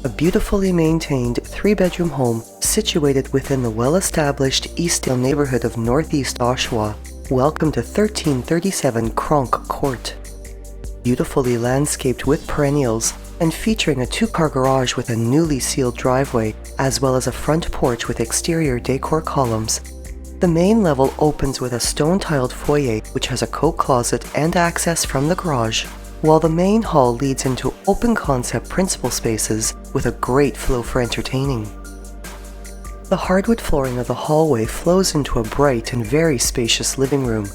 A beautifully maintained 3-bedroom home situated within the well-established Eastdale neighbourhood of northeast Oshawa. Welcome to 1337 Cronk Court. Beautifully landscaped with perennials and featuring a 2-car garage with a newly sealed driveway, as well as a front porch with exterior decor columns. The main level opens with a stone-tiled foyer which has a coat closet and access from the garage, while the main hall leads into open-concept principal spaces with a great flow for entertaining. The hardwood flooring of the hallway flows into a bright and very spacious living room,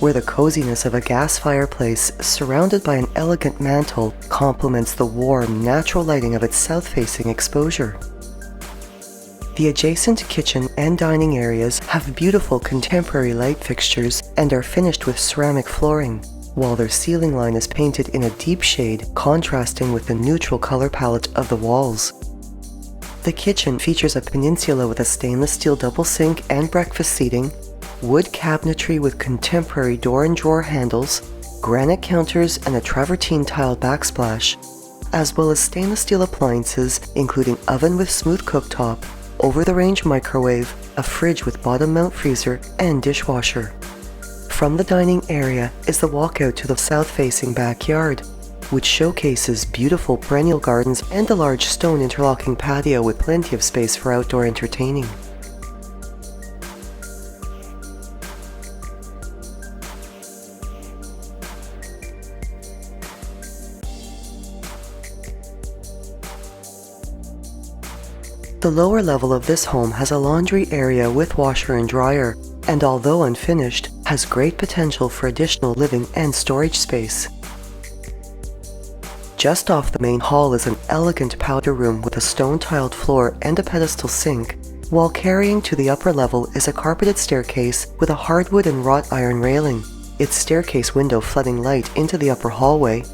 where the coziness of a gas fireplace surrounded by an elegant mantle complements the warm, natural lighting of its south-facing exposure. The adjacent kitchen and dining areas have beautiful contemporary light fixtures and are finished with ceramic flooring, while their ceiling line is painted in a deep shade contrasting with the neutral color palette of the walls. The kitchen features a peninsula with a stainless steel double sink and breakfast seating, wood cabinetry with contemporary door and drawer handles, granite counters and a travertine-tiled backsplash, as well as stainless steel appliances including oven with smooth cooktop, over-the-range microwave, a fridge with bottom-mount freezer, and dishwasher. From the dining area is the walkout to the south-facing backyard, which showcases beautiful perennial gardens and a large stone interlocking patio with plenty of space for outdoor entertaining. The lower level of this home has a laundry area with washer and dryer, and although unfinished, has great potential for additional living and storage space. Just off the main hall is an elegant powder room with a stone-tiled floor and a pedestal sink, while carrying to the upper level is a carpeted staircase with a hardwood and wrought iron railing, its staircase window flooding light into the upper hallway,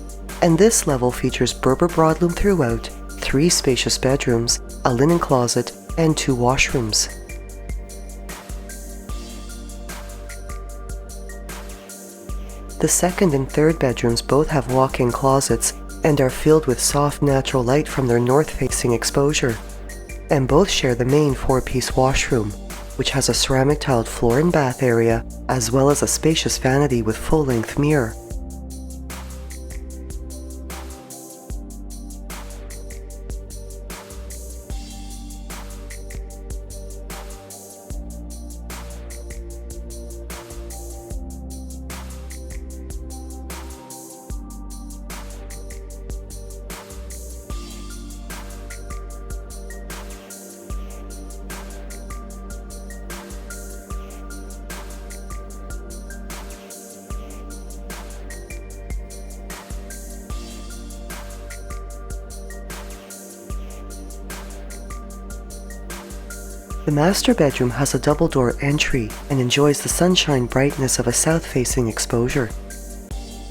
and this level features Berber broadloom throughout, 3 spacious bedrooms, a linen closet, and 2 washrooms. The second and third bedrooms both have walk-in closets and are filled with soft natural light from their north-facing exposure, and both share the main 4-piece washroom, which has a ceramic tiled floor and bath area, as well as a spacious vanity with full-length mirror. The master bedroom has a double-door entry and enjoys the sunshine brightness of a south-facing exposure.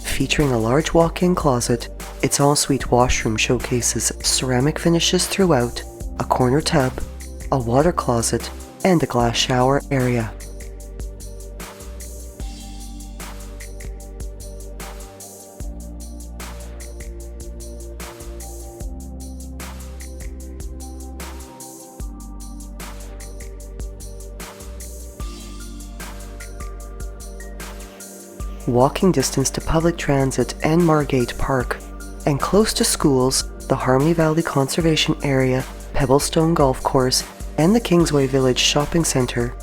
Featuring a large walk-in closet, its ensuite washroom showcases ceramic finishes throughout, a corner tub, a water closet, and a glass shower area. Walking distance to public transit and Margate Park, and close to schools, the Harmony Valley Conservation Area, Pebblestone Golf Course, and the Kingsway Village Shopping Centre.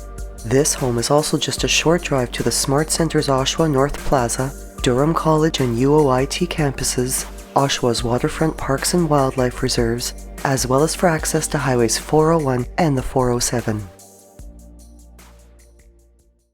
This home is also just a short drive to the Smart Centre's Oshawa North Plaza, Durham College and UOIT campuses, Oshawa's waterfront parks and wildlife reserves, as well as for access to Highways 401 and the 407.